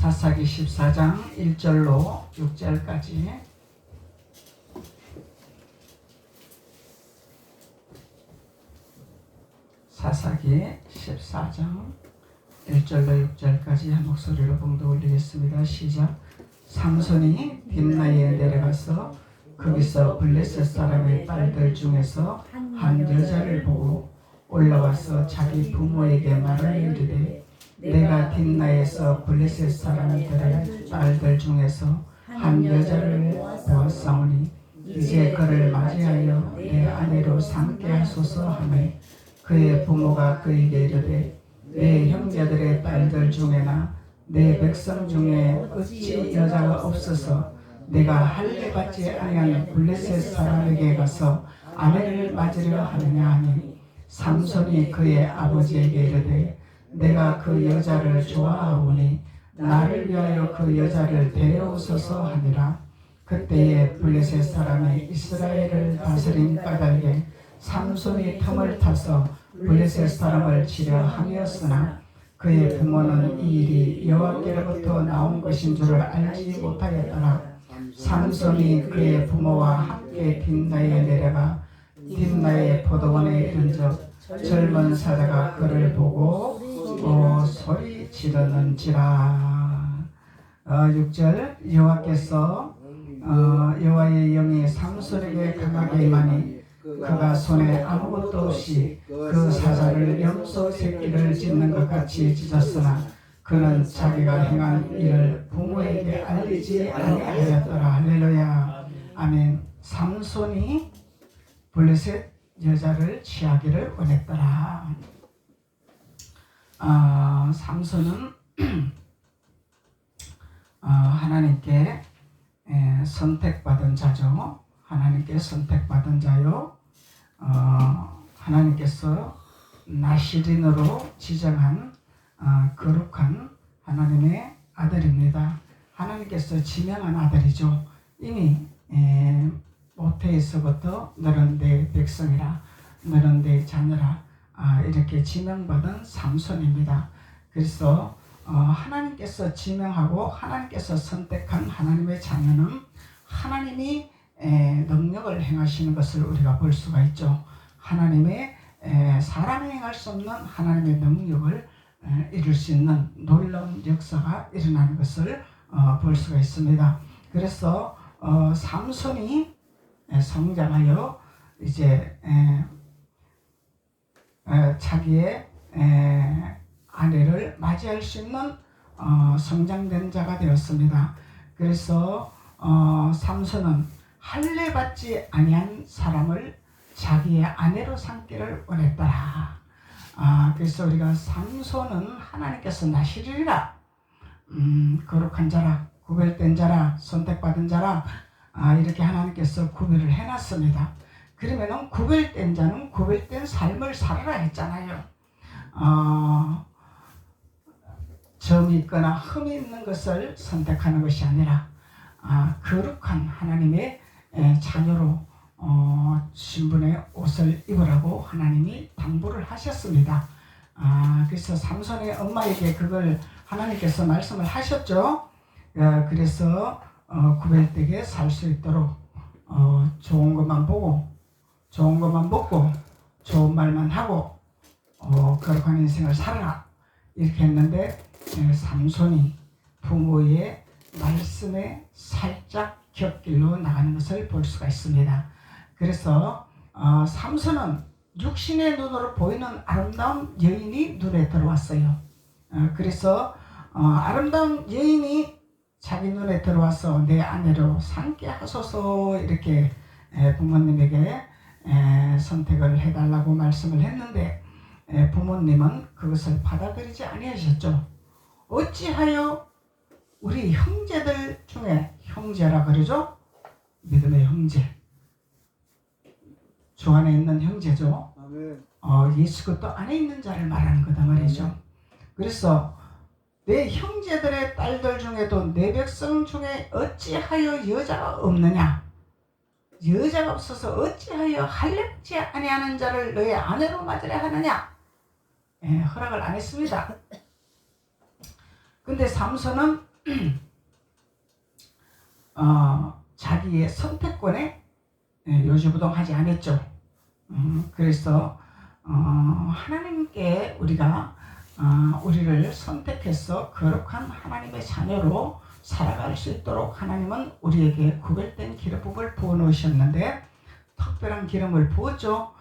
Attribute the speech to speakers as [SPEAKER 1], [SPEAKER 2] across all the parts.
[SPEAKER 1] 사사기 14장 1절로 6절까지. 사사기 14장 1절로 6절까지 한 목소리로 봉독 올리겠습니다. 시작. 삼손이 딥나에 내려가서 거기서 블레셋 사람의 딸들 중에서 한 여자를 보고 올라와서 자기 부모에게 말을 이르되 내가 딥나에서 블레셋 사람들의 딸들 중에서 한 여자를 보았사오니 이제 그를 맞이하여 내 아내로 삼게 하소서 하며 그의 부모가 그에게 이르되 내 형제들의 딸들 중에나 내 백성 중에 어찌 여자가 없어서 내가 할례 받지 아니한 블레셋 사람에게 가서 아내를 맞으려 하느냐 하니 삼손이 그의 아버지에게 이르되 내가 그 여자를 좋아하오니 나를 위하여 그 여자를 데려오소서 하니라. 그때에 블레셋 사람이 이스라엘을 다스린 까닭에 삼손이 틈을 타서 블레셋 사람을 치려 함이었으나 그의 부모는 이 일이 여호와께로부터 나온 것인 줄을 알지 못하였더라. 삼손이 그의 부모와 함께 딥나에 내려가 딥나의 포도원에 이른즉 젊은 사자가 그를 보고 소리 지르는지라. 6절 여호와께서 여호와의 영이 삼손에게 강하게 임하니 그가 손에 아무것도 없이 그 사자를 염소 새끼를 찢는 것 같이 찢었으나 그는 자기가 행한 일을 부모에게 알리지 아니하였더라. 할렐루야. 아멘. 삼손이 블레셋 여자를 취하기를 원했더라. 삼손은 하나님께 선택받은 자죠. 하나님께 선택받은 자요. 하나님께서 나시린으로 지정한 거룩한 하나님의 아들입니다. 하나님께서 지명한 아들이죠. 이미 모태에서부터 너는 내 백성이라, 너는 내 자녀라, 이렇게 지명받은 삼손입니다. 그래서 하나님께서 지명하고 하나님께서 선택한 하나님의 자녀는 하나님이 능력을 행하시는 것을 우리가 볼 수가 있죠. 하나님의 사람이 행할 수 없는 하나님의 능력을 이룰 수 있는 놀라운 역사가 일어나는 것을 볼 수가 있습니다. 그래서 삼손이 성장하여 이제 자기의 아내를 맞이할 수 있는 성장된 자가 되었습니다. 그래서 삼손은 할례 받지 아니한 사람을 자기의 아내로 삼기를 원했더라. 그래서 우리가 삼손은 하나님께서 나시리라, 거룩한 자라, 구별된 자라, 선택받은 자라, 이렇게 하나님께서 구별을 해놨습니다. 그러면은 구별된 자는 구별된 삶을 살아라 했잖아요. 점이 있거나 흠이 있는 것을 선택하는 것이 아니라 거룩한 하나님의 자녀로 신분의 옷을 입으라고 하나님이 당부를 하셨습니다. 그래서 삼손의 엄마에게 그걸 하나님께서 말씀을 하셨죠. 그래서 구별되게 살 수 있도록 좋은 것만 보고 좋은 것만 먹고 좋은 말만 하고 거룩한 인생을 살아라 이렇게 했는데 삼손이 부모의 말씀에 살짝 곁길로 나가는 것을 볼 수가 있습니다. 그래서 삼손은 육신의 눈으로 보이는 아름다운 여인이 눈에 들어왔어요. 그래서 아름다운 여인이 자기 눈에 들어와서 내 아내로 삼게 하소서 이렇게 부모님에게 선택을 해달라고 말씀을 했는데 부모님은 그것을 받아들이지 아니하셨죠. 어찌하여 우리 형제들 중에, 형제라 그러죠? 믿음의 형제, 주 안에 있는 형제죠. 예수 그리스도 안에 있는 자를 말하는 거다 말이죠. 그래서 내 형제들의 딸들 중에도 내 백성 중에 어찌하여 여자가 없느냐, 여자가 없어서 어찌하여 할례 받지 아니하는 자를 너의 아내로 맞으려 하느냐, 허락을 안 했습니다. 근데 삼손은 자기의 선택권에 요지부동하지 않았죠. 그래서 하나님께 우리가 우리를 선택해서 거룩한 하나님의 자녀로 살아갈 수 있도록 하나님은 우리에게 구별된 기름부음을 부어놓으셨는데 특별한 기름을 부었죠.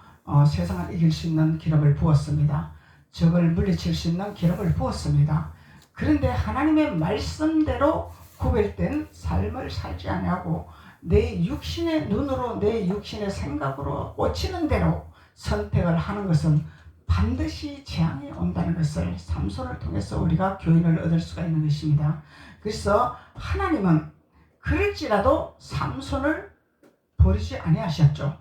[SPEAKER 1] 세상을 이길 수 있는 기름을 부었습니다. 적을 물리칠 수 있는 기름을 부었습니다. 그런데 하나님의 말씀대로 구별된 삶을 살지 아니하고 내 육신의 눈으로 내 육신의 생각으로 꽂히는 대로 선택을 하는 것은 반드시 재앙이 온다는 것을 삼손을 통해서 우리가 교훈을 얻을 수가 있는 것입니다. 그래서 하나님은 그럴지라도 삼손을 버리지 아니하셨죠.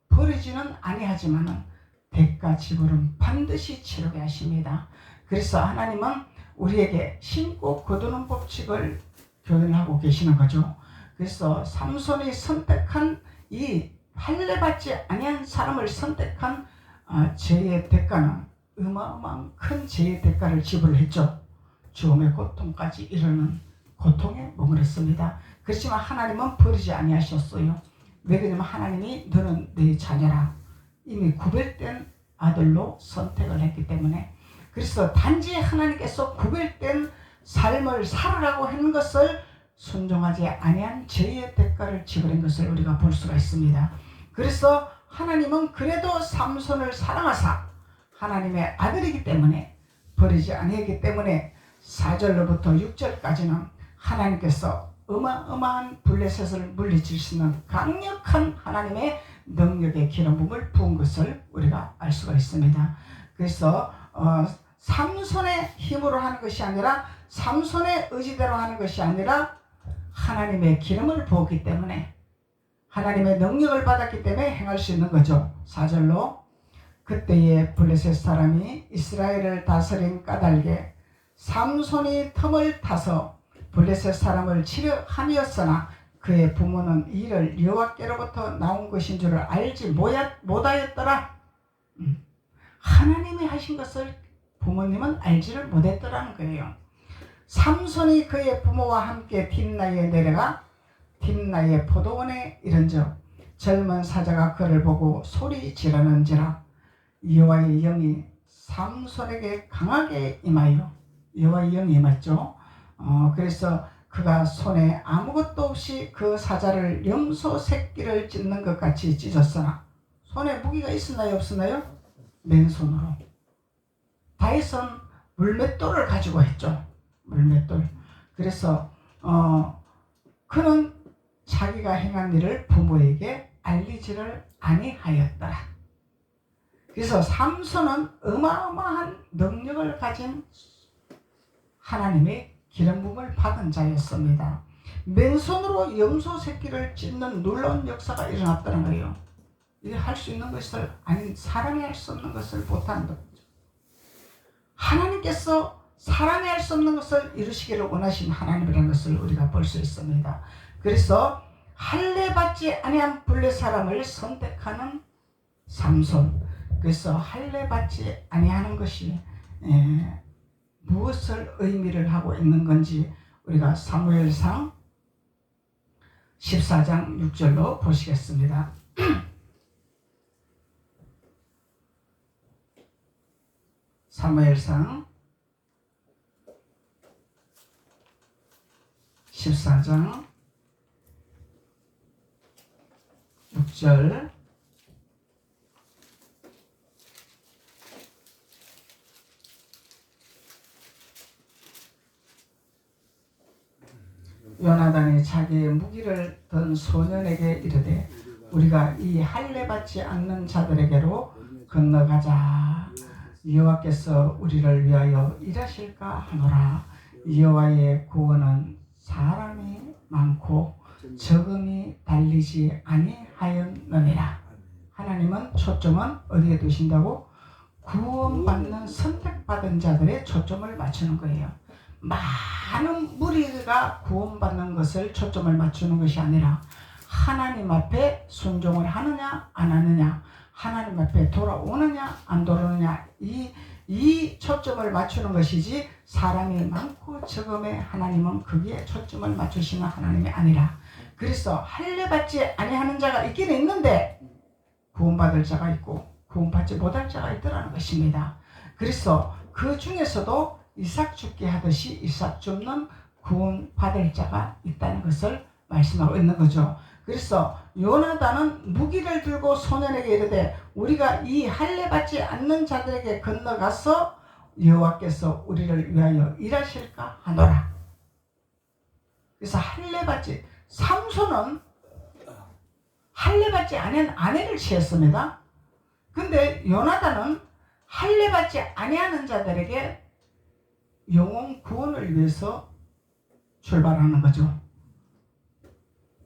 [SPEAKER 1] 버리지는 아니하지만 대가 지불은 반드시 치르게 하십니다. 그래서 하나님은 우리에게 신고 거두는 법칙을 교훈하고 계시는 거죠. 그래서 삼손이 선택한 이 할례받지 아니한 사람을 선택한 죄의 대가는 어마어마한 큰 죄의 대가를 지불했죠. 죽음의 고통까지 이르는 고통에 머물렀습니다. 그렇지만 하나님은 버리지 아니하셨어요. 왜 그러냐면 하나님이 너는 내 자녀라 이미 구별된 아들로 선택을 했기 때문에. 그래서 단지 하나님께서 구별된 삶을 살아라고 하는 것을 순종하지 아니한 죄의 대가를 지불한 것을 우리가 볼 수가 있습니다. 그래서 하나님은 그래도 삼손을 사랑하사 하나님의 아들이기 때문에 버리지 아니했기 때문에 4절로부터 6절까지는 하나님께서 어마어마한 블레셋을 물리칠 수 있는 강력한 하나님의 능력의 기름부음을 부은 것을 우리가 알 수가 있습니다. 그래서 삼손의 힘으로 하는 것이 아니라 삼손의 의지대로 하는 것이 아니라 하나님의 기름을 부었기 때문에 하나님의 능력을 받았기 때문에 행할 수 있는 거죠. 4절로 그때에 블레셋 사람이 이스라엘을 다스린 까닭에 삼손이 틈을 타서 블레셋 사람을 치려 함이었으나 그의 부모는 이를 여호와께로부터 나온 것인 줄을 알지 못하였더라. 하나님이 하신 것을 부모님은 알지를 못했더라는 거예요. 삼손이 그의 부모와 함께 딥나에 내려가 딥나의 포도원에 이른즉 젊은 사자가 그를 보고 소리 지르는지라 여호와의 영이 삼손에게 강하게 임하여 여호와의 영이 임했죠. 그래서 그가 손에 아무것도 없이 그 사자를 염소 새끼를 찢는 것 같이 찢었으나 손에 무기가 있었나요 없었나요? 맨손으로. 다윗은 물맷돌을 가지고 했죠. 물맷돌. 그래서 그는 자기가 행한 일을 부모에게 알리지를 아니하였더라. 그래서 삼손은 어마어마한 능력을 가진 하나님의 기름부음을 받은 자였습니다. 맨손으로 염소 새끼를 찢는 놀라운 역사가 일어났다는 거예요. 이게 할 수 있는 것을 아닌 사람이 할 수 없는 것을 못하는 거죠. 하나님께서 사람이 할 수 없는 것을 이루시기를 원하신 하나님이라는 것을 우리가 볼 수 있습니다. 그래서 할례받지 아니한 블레 사람을 선택하는 삼손. 그래서 할례받지 아니하는 것이 무엇을 의미를 하고 있는 건지 우리가 사무엘상 14장 6절로 보시겠습니다. 사무엘상 14장 6절 요나단이 자기의 무기를 든 소년에게 이르되 우리가 이 할례받지 않는 자들에게로 건너가자. 여호와께서 우리를 위하여 일하실까 하노라. 여호와의 구원은 사람이 많고 적음이 달리지 아니하였느니라. 하나님은 초점은 어디에 두신다고? 구원받는 선택받은 자들의 초점을 맞추는 거예요. 많은 무리가 구원받는 것을 초점을 맞추는 것이 아니라 하나님 앞에 순종을 하느냐 안 하느냐, 하나님 앞에 돌아오느냐 안 돌아오느냐, 이 이 초점을 맞추는 것이지 사람이 많고 적음에 하나님은 거기에 초점을 맞추시는 하나님이 아니라. 그래서 할례받지 아니하는 자가 있기는 있는데 구원받을 자가 있고 구원받지 못할 자가 있더라는 것입니다. 그래서 그 중에서도 이삭 죽게 하듯이 이삭 죽는 구원받을 자가 있다는 것을 말씀하고 있는 거죠. 그래서 요나단은 무기를 들고 소년에게 이르되 우리가 이 할례받지 않는 자들에게 건너가서 여호와께서 우리를 위하여 일하실까 하노라. 그래서 할례받지, 삼손은 할례받지 않은 아내를 취했습니다. 근데 요나단은 할례받지 아니하는 자들에게 영혼 구원을 위해서 출발하는 거죠.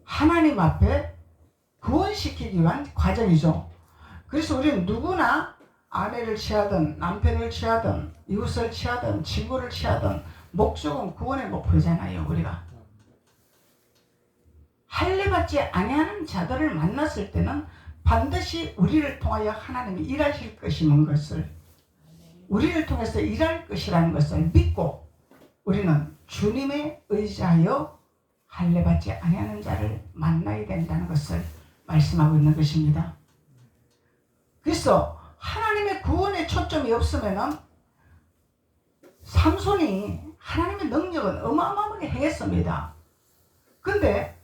[SPEAKER 1] 하나님 앞에 구원시키기 위한 과정이죠. 그래서 우리는 누구나 아내를 취하든 남편을 취하든 이웃을 취하든 친구를 취하든 목적은 구원의 목표잖아요. 우리가 할례받지 아니하는 자들을 만났을 때는 반드시 우리를 통하여 하나님이 일하실 것이는 것을, 우리를 통해서 일할 것이라는 것을 믿고 우리는 주님에 의지하여 할례받지 아니하는 자를 만나야 된다는 것을 말씀하고 있는 것입니다. 그래서 하나님의 구원에 초점이 없으면은 삼손이 하나님의 능력은 어마어마하게 행했습니다. 근데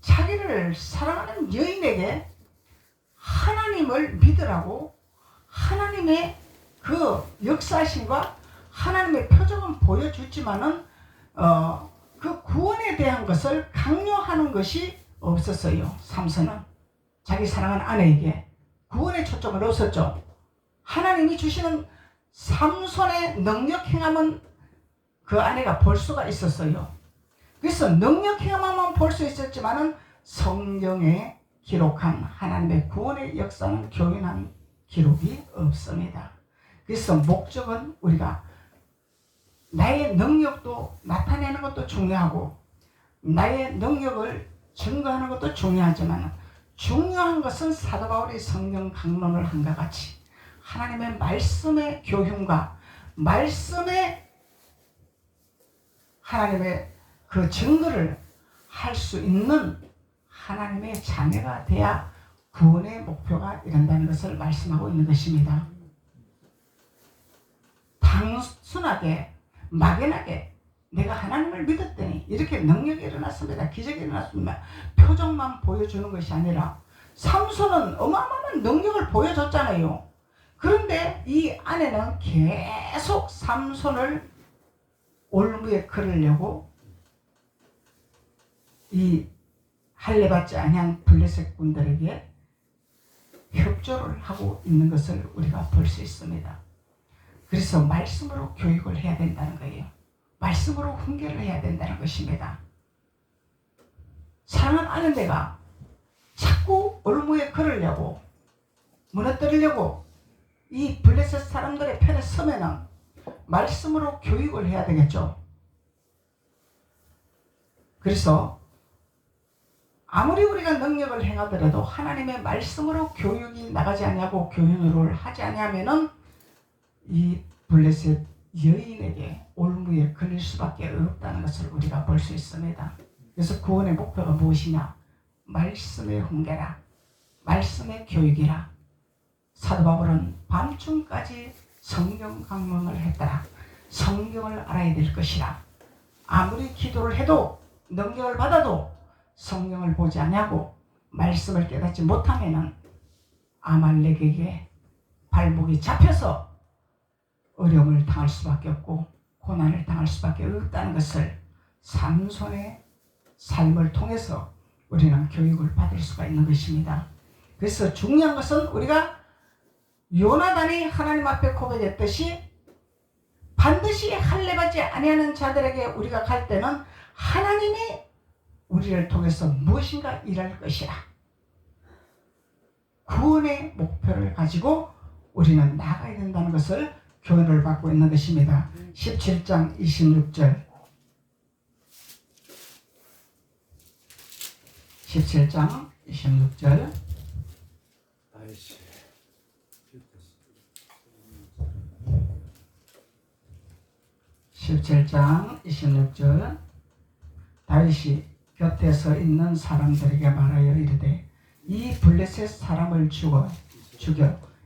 [SPEAKER 1] 자기를 사랑하는 여인에게 하나님을 믿으라고 하나님의 그 역사심과 하나님의 표적은 보여주지만은 그 구원에 대한 것을 강요하는 것이 없었어요. 삼손은 자기 사랑하는 아내에게 구원의 초점은 없었죠. 하나님이 주시는 삼손의 능력 행함은 그 아내가 볼 수가 있었어요. 그래서 능력 행함만 볼 수 있었지만은 성경에 기록한 하나님의 구원의 역사는 교인한 기록이 없습니다. 그래서 목적은 우리가 나의 능력도 나타내는 것도 중요하고 나의 능력을 증거하는 것도 중요하지만 중요한 것은 사도 바울이 성경 강론을 한과 같이 하나님의 말씀의 교훈과 말씀의 하나님의 그 증거를 할 수 있는 하나님의 자녀가 돼야 구원의 목표가 이른다는 것을 말씀하고 있는 것입니다. 단순하게 막연하게 내가 하나님을 믿었더니 이렇게 능력이 일어났습니다. 기적이 일어났습니다. 표정만 보여주는 것이 아니라 삼손은 어마어마한 능력을 보여줬잖아요. 그런데 이 아내는 계속 삼손을 올무에 걸으려고 이 할례받지 아니한 블레셋 군들에게 협조를 하고 있는 것을 우리가 볼 수 있습니다. 그래서 말씀으로 교육을 해야 된다는 거예요. 말씀으로 훈계를 해야 된다는 것입니다. 사랑하는 아내가 자꾸 올무에 걸으려고 무너뜨리려고 이 블레셋 사람들의 편에 서면은 말씀으로 교육을 해야 되겠죠. 그래서 아무리 우리가 능력을 행하더라도 하나님의 말씀으로 교육이 나가지 않냐고 교훈을 하지 않냐면은 이 블레셋 여인에게 올무에 걸릴 수밖에 없다는 것을 우리가 볼 수 있습니다. 그래서 구원의 목표가 무엇이냐? 말씀의 훈계라, 말씀의 교육이라. 사도 바울은 밤중까지 성경 강론을 했더라. 성경을 알아야 될 것이라. 아무리 기도를 해도 능력을 받아도 성경을 보지 않냐고 말씀을 깨닫지 못하면은 아말렉에게 발목이 잡혀서 어려움을 당할 수밖에 없고 고난을 당할 수밖에 없다는 것을 삼손의 삶을 통해서 우리는 교육을 받을 수가 있는 것입니다. 그래서 중요한 것은 우리가 요나단이 하나님 앞에 고백했듯이 반드시 할례받지 아니하는 자들에게 우리가 갈 때는 하나님이 우리를 통해서 무엇인가 일할 것이라. 구원의 목표를 가지고 우리는 나아가야 된다는 것을 교훈을 받고 있는 것입니다. 17장 26절 17장 26절 17장 26절 다윗이 곁에서 있는 사람들에게 말하여 이르되 이 블레셋 사람을 죽여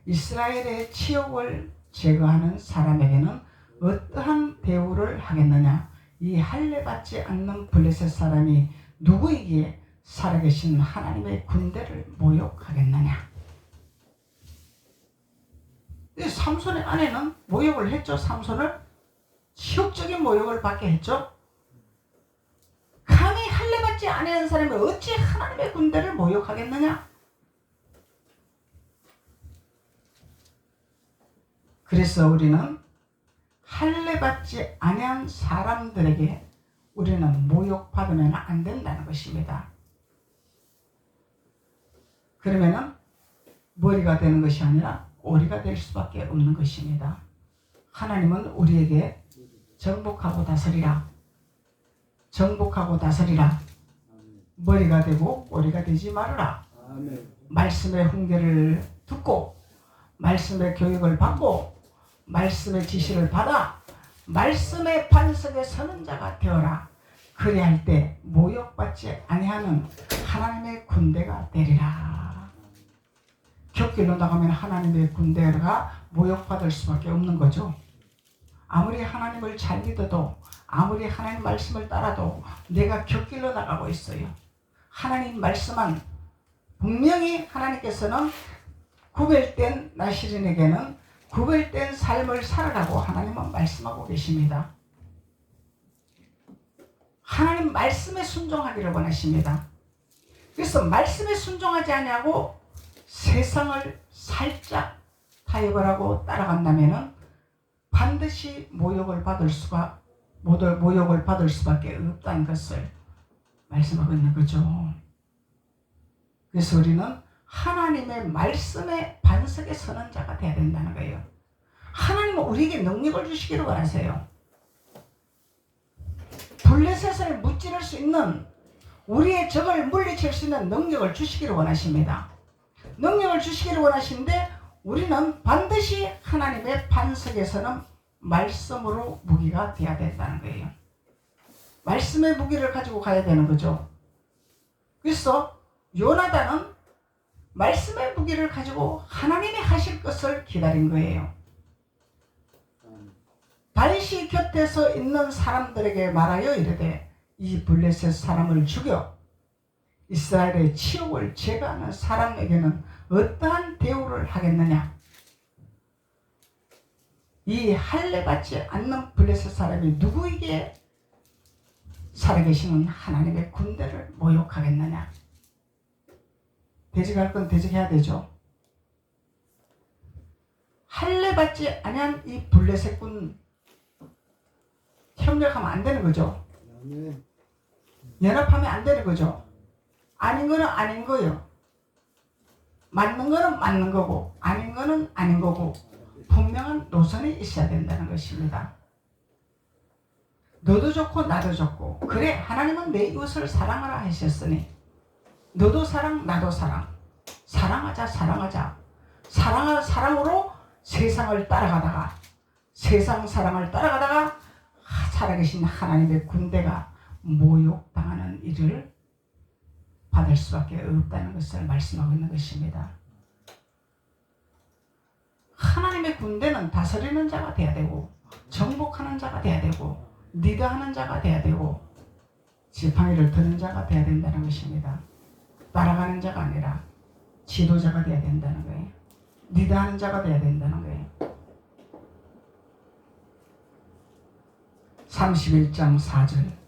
[SPEAKER 1] 이스라엘의 치욕을 제거하는 사람에게는 어떠한 대우를 하겠느냐. 이 할례받지 않는 블레셋 사람이 누구에게 살아계신 하나님의 군대를 모욕하겠느냐. 삼손의 아내는 모욕을 했죠. 삼손을 치욕적인 모욕을 받게 했죠. 감히 할례받지 아니하는 사람이 어찌 하나님의 군대를 모욕하겠느냐. 그래서 우리는 할례받지 아니한 사람들에게 우리는 모욕받으면 안 된다는 것입니다. 그러면은 머리가 되는 것이 아니라 오리가 될 수밖에 없는 것입니다. 하나님은 우리에게 정복하고 다스리라. 정복하고 다스리라. 머리가 되고 오리가 되지 말아라. 말씀의 훈계를 듣고 말씀의 교육을 받고 말씀의 지시를 받아 말씀의 반석에 서는 자가 되어라. 그리할 때 모욕받지 아니하는 하나님의 군대가 되리라. 곁길로 나가면 하나님의 군대가 모욕받을 수밖에 없는 거죠. 아무리 하나님을 잘 믿어도 아무리 하나님 말씀을 따라도 내가 곁길로 나가고 있어요. 하나님 말씀은 분명히 하나님께서는 구별된 나시린에게는 구별된 삶을 살아라고 하나님은 말씀하고 계십니다. 하나님 말씀에 순종하기를 원하십니다. 그래서 말씀에 순종하지 않냐고 세상을 살짝 타협을 하고 따라간다면 반드시 모욕을 받을 수밖에 없다는 것을 말씀하고 있는 거죠. 그래서 우리는 하나님의 말씀에 반석에 서는 자가 되어야 된다는 거예요. 하나님은 우리에게 능력을 주시기를 원하세요. 블레셋을 무찌를 수 있는, 우리의 적을 물리칠 수 있는 능력을 주시기를 원하십니다. 능력을 주시기를 원하시는데 우리는 반드시 하나님의 반석에서는 말씀으로 무기가 되어야 된다는 거예요. 말씀의 무기를 가지고 가야 되는 거죠. 그래서 요나단은 말씀의 무기를 가지고 하나님이 하실 것을 기다린 거예요. 다윗이 곁에서 있는 사람들에게 말하여 이르되 이 블레셋 사람을 죽여 이스라엘의 치욕을 제거하는 사람에게는 어떠한 대우를 하겠느냐. 이 할례받지 않는 블레셋 사람이 누구에게 살아계시는 하나님의 군대를 모욕하겠느냐. 대적할 건 대적해야 되죠. 할례받지 아니한 이 블레셋군 협력하면 안 되는 거죠. 연합하면 안 되는 거죠. 아닌 거는 아닌 거예요. 맞는 거는 맞는 거고 아닌 거는 아닌 거고 분명한 노선이 있어야 된다는 것입니다. 너도 좋고 나도 좋고 그래 하나님은 내 이웃을 사랑하라 하셨으니 너도 사랑 나도 사랑 사랑하자 사랑으로 세상을 따라가다가 세상 사랑을 따라가다가 살아계신 하나님의 군대가 모욕당하는 일을 받을 수밖에 없다는 것을 말씀하고 있는 것입니다. 하나님의 군대는 다스리는 자가 돼야 되고 정복하는 자가 돼야 되고 리더하는 자가 돼야 되고 지팡이를 드는 자가 돼야 된다는 것입니다. 따라가는 자가 아니라 지도자가 돼야 된다는 거예요. 리더하는 자가 돼야 된다는 거예요. 31장 4절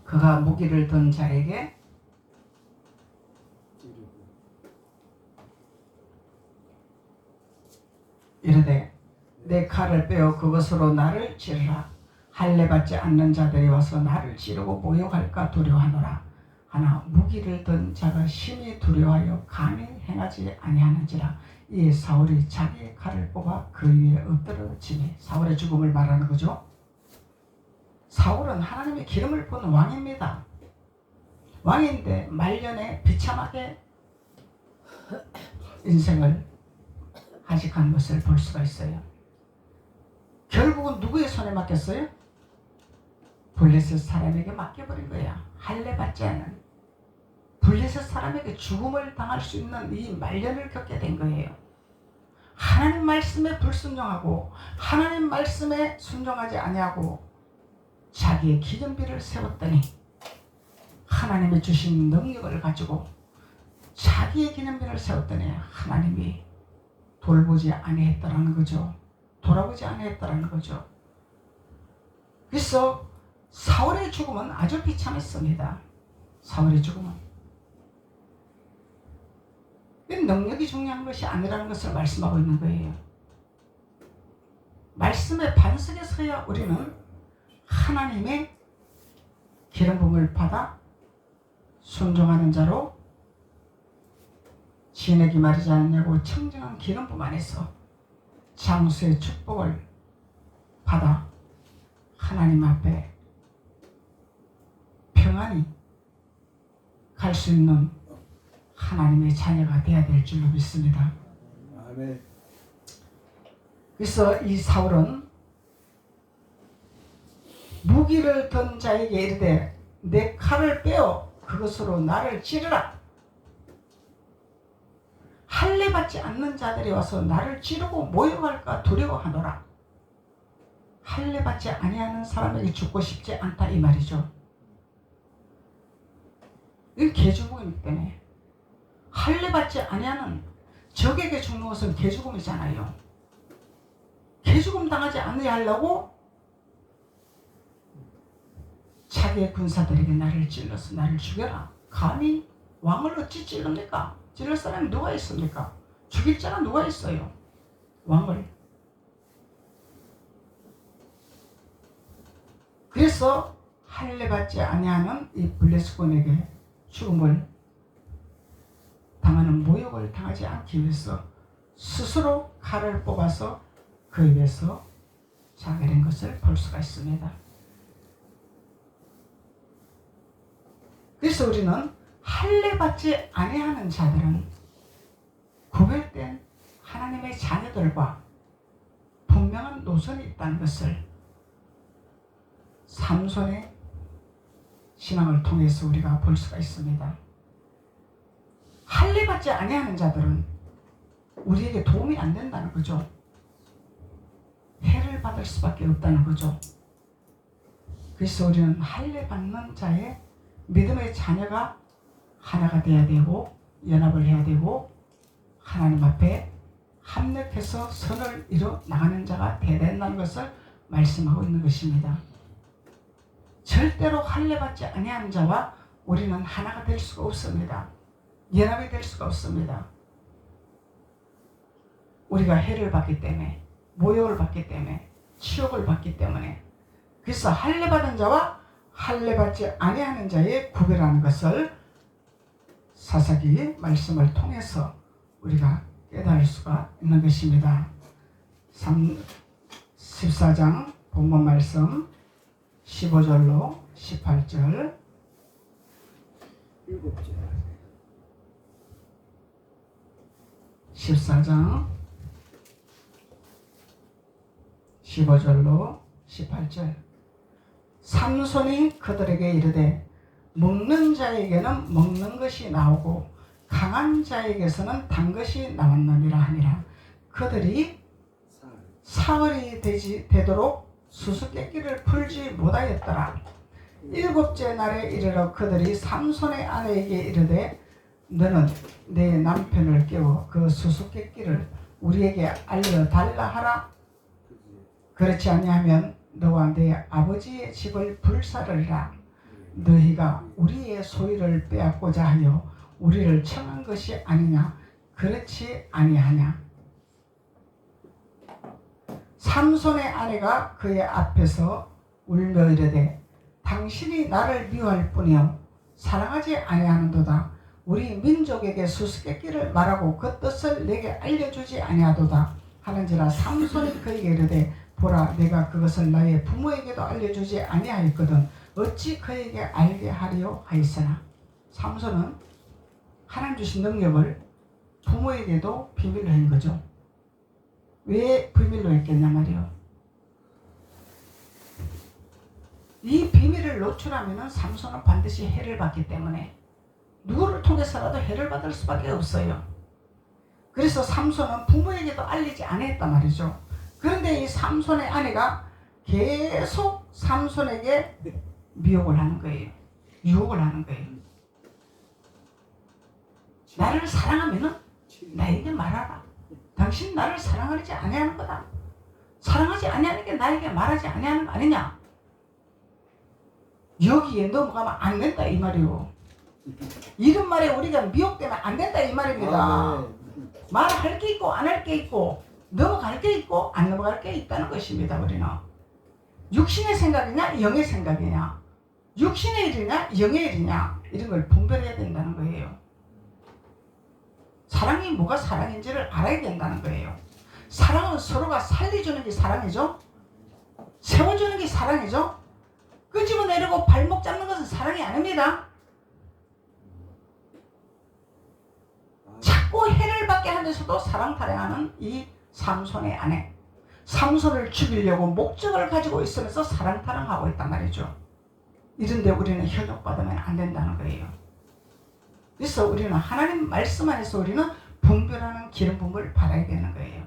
[SPEAKER 1] 그가 무기를 든 자에게 이르되 내 칼을 빼어 그것으로 나를 찌르라. 할례받지 않는 자들이 와서 나를 찌르고 모욕할까 두려워하노라. 하나 무기를 든 자가 심히 두려워하여 감히 행하지 아니하는지라. 이에 사울이 자기의 칼을 뽑아 그 위에 엎드러지니 사울의 죽음을 말하는 거죠. 사울은 하나님의 기름을 부은 왕입니다. 왕인데 말년에 비참하게 인생을 하직한 것을 볼 수가 있어요. 결국은 누구의 손에 맡겼어요? 블레셋 사람에게 맡겨버린 거야. 할례 받지 않은 블레셋 사람에게 죽음을 당할 수 있는 이 말년을 겪게 된 거예요. 하나님 말씀에 불순종하고 하나님 말씀에 순종하지 아니하고 자기의 기념비를 세웠더니 하나님이 주신 능력을 가지고 자기의 기념비를 세웠더니 하나님이 돌보지 아니했다라는 거죠. 돌아보지 아니했다라는 거죠. 그래서 사울의 죽음은 아주 비참했습니다. 사울의 죽음은 능력이 중요한 것이 아니라는 것을 말씀하고 있는 거예요. 말씀의 반석에 서야 우리는 하나님의 기름 부음을 받아 순종하는 자로 진액이 마르지 않냐고 청정한 기름 부음 안에서 장수의 축복을 받아 하나님 앞에 평안히 갈 수 있는 하나님의 자녀가 되어야 될 줄로 믿습니다.
[SPEAKER 2] 아멘.
[SPEAKER 1] 그래서 이 사울은 무기를 든 자에게 이르되 내 칼을 빼어 그것으로 나를 찌르라. 할례 받지 않는 자들이 와서 나를 찌르고 모욕할까 두려워하노라. 할례 받지 아니하는 사람에게 죽고 싶지 않다 이 말이죠. 이건 개죽음이기 때문에 할례 받지 아니하는 적에게 죽는 것은 개죽음이잖아요. 개죽음 당하지 않으려 하려고 자기의 군사들에게 나를 찔러서 나를 죽여라. 감히 왕을 어찌 찔릅니까? 찔릴 사람이 누가 있습니까? 죽일 자가 누가 있어요? 왕을. 그래서 할례 받지 아니하는 이 블레셋군에게 죽음을 당하는 모욕을 당하지 않기 위해서 스스로 칼을 뽑아서 그 입에서 자결한 것을 볼 수가 있습니다. 그래서 우리는 할례 받지 아니하는 자들은 구별된 하나님의 자녀들과 분명한 노선이 있다는 것을 삼손의 신앙을 통해서 우리가 볼 수가 있습니다. 할례 받지 아니하는 자들은 우리에게 도움이 안 된다는 거죠. 해를 받을 수밖에 없다는 거죠. 그래서 우리는 할례 받는 자의 믿음의 자녀가 하나가 되어야 되고 연합을 해야 되고 하나님 앞에 합력해서 선을 이뤄 나가는 자가 되어야 된다는 것을 말씀하고 있는 것입니다. 절대로 할례 받지 아니하는 자와 우리는 하나가 될 수가 없습니다. 연합이 될 수가 없습니다. 우리가 해를 받기 때문에 모욕을 받기 때문에 치욕을 받기 때문에 그래서 할례 받은 자와 할례 받지 아니하는 자의 구별하는 것을 사사기 말씀을 통해서 우리가 깨달을 수가 있는 것입니다. 14장 본문 말씀 15절로 18절 14장 15절로 18절 삼손이 그들에게 이르되 먹는 자에게는 먹는 것이 나오고 강한 자에게서는 단 것이 나왔느니라 하니라. 그들이 사흘이 되도록 수수께끼를 풀지 못하였더라. 일곱째 날에 이르러 그들이 삼손의 아내에게 이르되 너는 내 남편을 깨워 그 수수께끼를 우리에게 알려달라 하라. 그렇지 아니하면 너와 내 아버지의 집을 불사르리라. 너희가 우리의 소유를 빼앗고자 하여 우리를 청한 것이 아니냐. 그렇지 아니하냐. 삼손의 아내가 그의 앞에서 울며 이르되 당신이 나를 미워할 뿐이요 사랑하지 아니하는도다. 우리 민족에게 수수께끼를 말하고 그 뜻을 내게 알려주지 아니하도다 하는지라 삼손이 그에게 이르되 보라 내가 그것을 나의 부모에게도 알려주지 아니하였거든 어찌 그에게 알게 하리요 하였으나 삼손은 하나님 주신 능력을 부모에게도 비밀로 한 거죠. 왜 비밀로 했겠냐 말이요. 이 비밀을 노출하면 삼손은 반드시 해를 받기 때문에 누구를 통해서라도 해를 받을 수밖에 없어요. 그래서 삼손은 부모에게도 알리지 않았단 말이죠. 그런데 이 삼손의 아내가 계속 삼손에게 미혹을 하는 거예요. 유혹을 하는 거예요. 나를 사랑하면 나에게 말하라. 당신 나를 사랑하지 아니하는 거다. 사랑하지 아니하는 게 나에게 말하지 아니하는 거 아니냐. 여기에 넘어가면 안 된다 이 말이요. 이런 말에 우리가 미혹되면 안 된다 이 말입니다. 말할 게 있고 안 할 게 있고 넘어갈 게 있고 안 넘어갈 게 있다는 것입니다. 우리는 육신의 생각이냐 영의 생각이냐 육신의 일이냐 영의 일이냐 이런 걸 분별해야 된다는 거예요. 사랑이 뭐가 사랑인지를 알아야 된다는 거예요. 사랑은 서로가 살려주는 게 사랑이죠. 세워주는 게 사랑이죠. 끄집어내려고 발목 잡는 것은 사랑이 아닙니다. 자꾸 해를 받게 하면서도 사랑 타령하는 이 삼손의 아내. 삼손을 죽이려고 목적을 가지고 있으면서 사랑 타령하고 있단 말이죠. 이런데 우리는 현혹받으면 안 된다는 거예요. 그래서 우리는 하나님 말씀 안에서 우리는 분별하는 기름 부음을 받아야 되는 거예요.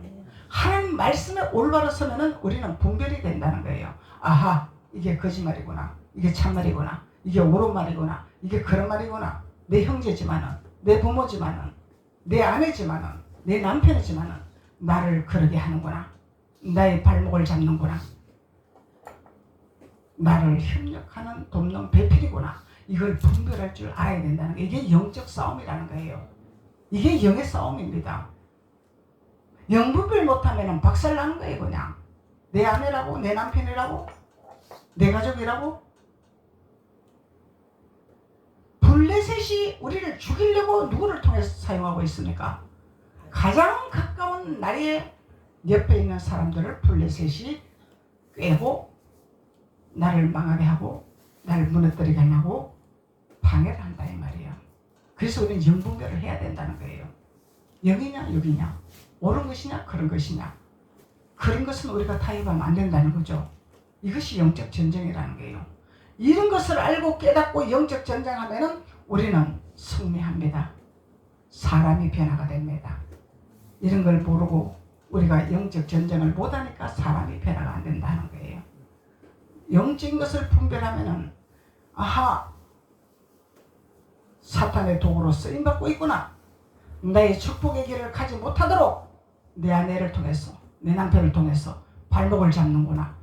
[SPEAKER 1] 하나님 말씀에 올바로 서면은 우리는 분별이 된다는 거예요. 아하, 이게 거짓말이구나. 이게 참말이구나. 이게 옳은 말이구나. 이게 그런 말이구나. 내 형제지만은, 내 부모지만은, 내 아내지만은, 내 남편이지만은 나를 그러게 하는구나. 나의 발목을 잡는구나. 나를 협력하는 돕는 배필이구나. 이걸 분별할 줄 알아야 된다는 게 이게 영적 싸움이라는 거예요. 이게 영의 싸움입니다. 영분별 못하면 박살나는 거예요. 그냥 내 아내라고 내 남편이라고 내 가족이라고. 블레셋이 우리를 죽이려고 누구를 통해서 사용하고 있습니까? 가장 가까운 나의 옆에 있는 사람들을 블레셋이 꿰고 나를 망하게 하고 나를 무너뜨리게 하려고 방해를 한다 이 말이에요. 그래서 우리는 영분별을 해야 된다는 거예요. 영이냐 육이냐 옳은 것이냐 그런 것이냐 그런 것은 우리가 타협하면 안 된다는 거죠. 이것이 영적 전쟁이라는 거예요. 이런 것을 알고 깨닫고 영적 전쟁하면은 우리는 승리합니다. 사람이 변화가 됩니다. 이런 걸 모르고 우리가 영적 전쟁을 못하니까 사람이 변화가 안 된다는 거예요. 영적인 것을 분별하면은 아하, 사탄의 도구로 쓰임받고 있구나. 나의 축복의 길을 가지 못하도록 내 아내를 통해서 내 남편을 통해서 발목을 잡는구나.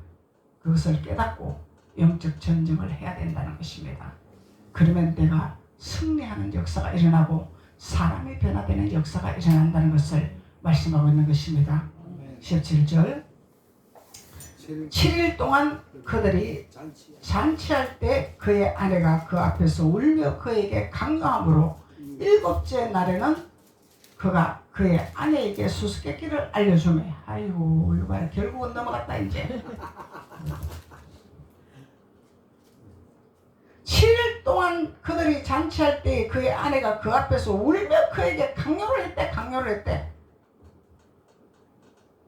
[SPEAKER 1] 그것을 깨닫고 영적 전쟁을 해야 된다는 것입니다. 그러면 내가 승리하는 역사가 일어나고 사람이 변화되는 역사가 일어난다는 것을 말씀하고 있는 것입니다. 17절 7일 동안 그들이 잔치할 때 그의 아내가 그 앞에서 울며 그에게 강요함으로 7째 날에는 그가 그의 아내에게 수수께끼를 알려주매 아이고 이거 결국은 넘어갔다 이제 7일 동안 그들이 잔치할 때 그의 아내가 그 앞에서 울며 그에게 강요를 했대.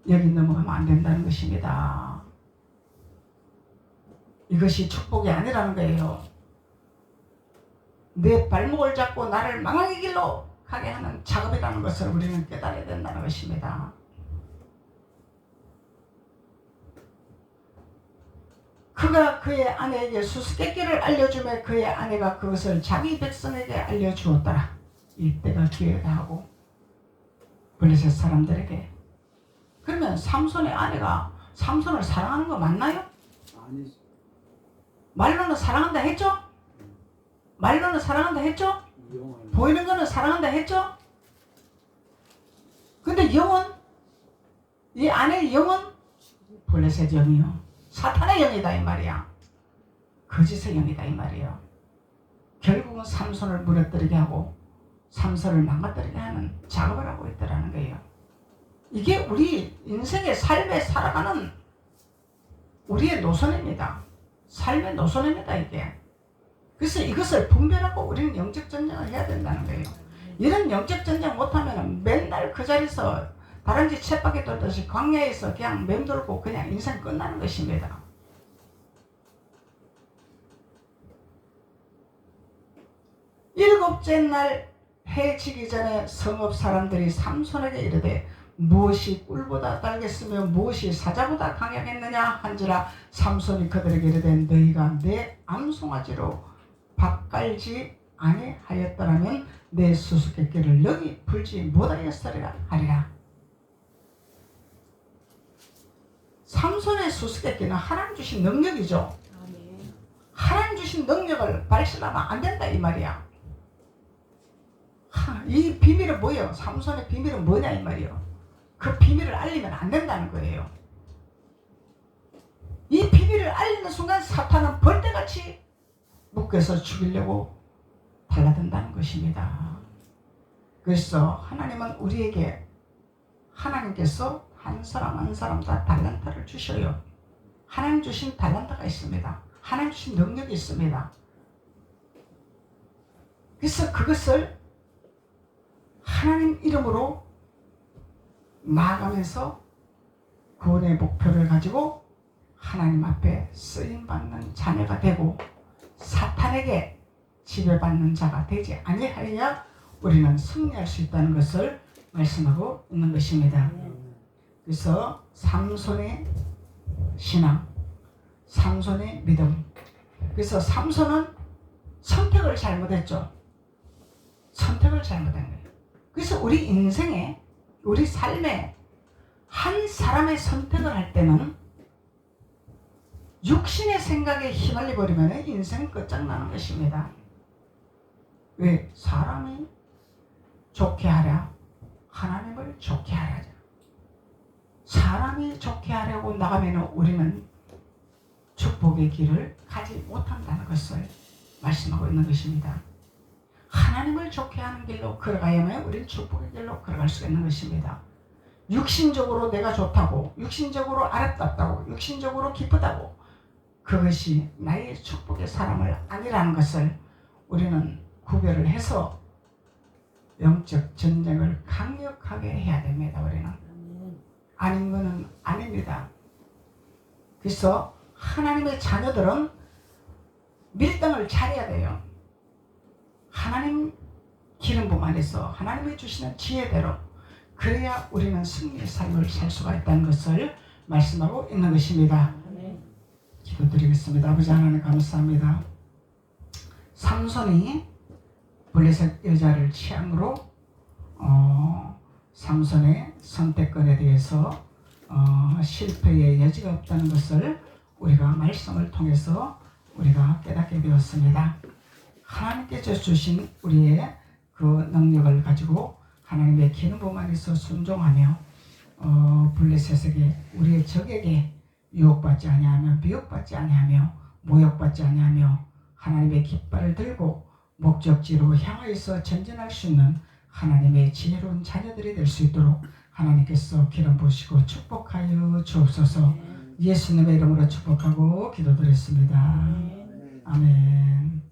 [SPEAKER 1] 여기 넘어가면 안 된다는 것입니다. 이것이 축복이 아니라는 거예요. 내 발목을 잡고 나를 망하의 길로 가게 하는 작업이라는 것을 우리는 깨달아야 된다는 것입니다. 그가 그의 아내에게 수수께끼를 알려주며 그의 아내가 그것을 자기 백성에게 알려주었더라. 이때가 기회다 하고 블레셋 사람들에게. 그러면 삼손의 아내가 삼손을 사랑하는 거 맞나요?
[SPEAKER 2] 아니죠.
[SPEAKER 1] 말로는 사랑한다 했죠? 말로는 사랑한다 했죠? 보이는 거는 사랑한다 했죠? 근데 영은 이 아내의 영은 블레셋 영이요. 사탄의 영이다 이 말이야. 거짓의 영이다 이 말이야. 결국은 삼손을 무너뜨리게 하고 삼손을 망가뜨리게 하는 작업을 하고 있더라는 거예요. 이게 우리 인생의 삶에 살아가는 우리의 노선입니다. 삶의 노선입니다, 이게. 그래서 이것을 분별하고 우리는 영적 전쟁을 해야 된다는 거예요. 이런 영적 전쟁 못하면 맨날 그 자리에서 다람쥐 쳇바퀴 돌듯이 광야에서 그냥 맴돌고 그냥 인생 끝나는 것입니다. 일곱째 날 해 지기 전에 성읍 사람들이 삼손에게 이르되 무엇이 꿀보다 달겠으며 무엇이 사자보다 강하겠느냐 한지라 삼손이 그들에게 이르되 너희가 내 암송아지로 밭갈지 아니하였더라면 내 수수께끼를 너희 풀지 못하였으리라 하리라. 삼손의 수수께끼는 하나님 주신 능력이죠. 하나님 주신 능력을 발신하면 안 된다 이 말이야. 이 비밀은 뭐예요? 삼손의 비밀은 뭐냐 이 말이에요. 그 비밀을 알리면 안 된다는 거예요. 이 비밀을 알리는 순간 사탄은 벌떼같이 묶여서 죽이려고 달라든다는 것입니다. 그래서 하나님은 우리에게 하나님께서 한 사람 한 사람 다 달란트를 주셔요. 하나님 주신 달란트가 있습니다. 하나님 주신 능력이 있습니다. 그래서 그것을 하나님 이름으로 나아가면서 구원의 목표를 가지고 하나님 앞에 쓰임받는 자녀가 되고 사탄에게 지배받는 자가 되지 아니하여야 우리는 승리할 수 있다는 것을 말씀하고 있는 것입니다. 그래서 삼손의 신앙, 삼손의 믿음. 그래서 삼손은 선택을 잘못했죠. 선택을 잘못한 거예요. 그래서 우리 인생에 우리 삶에 한 사람의 선택을 할 때는 육신의 생각에 휘말려 버리면 인생은 끝장나는 것입니다. 왜? 사람이 좋게 하랴 하나님을 좋게 하랴. 사람이 좋게 하려고 나가면 우리는 축복의 길을 가지 못한다는 것을 말씀하고 있는 것입니다. 하나님을 좋게 하는 길로 걸어가야만 우리는 축복의 길로 걸어갈 수 있는 것입니다. 육신적으로 내가 좋다고, 육신적으로 아름답다고, 육신적으로 기쁘다고 그것이 나의 축복의 사람을 아니라는 것을 우리는 구별을 해서 영적 전쟁을 강력하게 해야 됩니다. 우리는 아닌 것은 아닙니다. 그래서 하나님의 자녀들은 밀당을 잘해야 돼요. 하나님 기름 부음 안에서 하나님이 주시는 지혜대로 그래야 우리는 승리의 삶을 살 수가 있다는 것을 말씀하고 있는 것입니다. 기도드리겠습니다. 아버지 하나님 감사합니다. 삼손이 블레셋 여자를 취함으로 삼손의 선택권에 대해서 실패의 여지가 없다는 것을 우리가 말씀을 통해서 우리가 깨닫게 되었습니다. 하나님께서 주신 우리의 그 능력을 가지고 하나님의 기름 부음 안에서 순종하며 블레셋에게 우리의 적에게 유혹받지 아니하며 미혹받지 아니하며 모욕받지 아니하며 하나님의 깃발을 들고 목적지로 향하여서 전진할 수 있는 하나님의 지혜로운 자녀들이 될 수 있도록 하나님께서 기름 부으시고 축복하여 주옵소서. 예수님의 이름으로 축복하고 기도드렸습니다. 아멘.